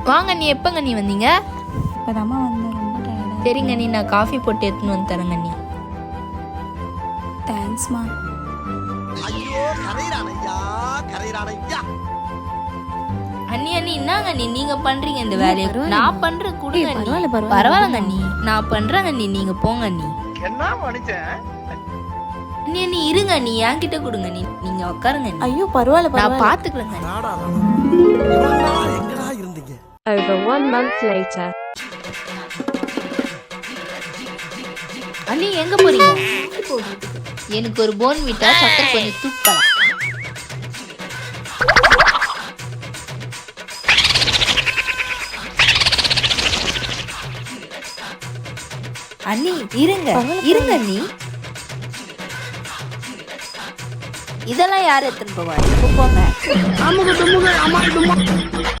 வாங்க நீ எப்பங்க நீ வந்தீங்க? இப்போதாம்மா வந்தேன், ரொம்ப டயர்டாக. சரிங்க நீ, நான் காஃபி போட்டு எடுத்துன்னு வந்து தரேங்க நீ. தேங்க்ஸ்மா. அண்ணி என்னங்க நீங்க பண்றீங்க இந்த வேலையை? நான் பண்றேன் கொடுங்க நீ. பரவாயில்ல. பரவாயில்லங்க நீ, நான் பண்றேங்க நீங்க போங்க நீ. என்ன மனுஷன்? அண்ணி இருங்க நீ, என்கிட்ட கொடுங்க நீ, நீங்க உட்காருங்க நீ. ஐயோ பரவாயில்ல நான் பாத்துக்கிறேங்க. எங்கடா இருந்தீங்க? Over 1 month later. அண்ணி எங்க போறீங்க? எனக்கு ஒரு போன் விட்டா சக்கரை கொஞ்சம் தூக்கலாம். அண்ணி இருங்க நீ. இதெல்லாம் யார் எடுத்துன்னு போவாங்க? போங்க.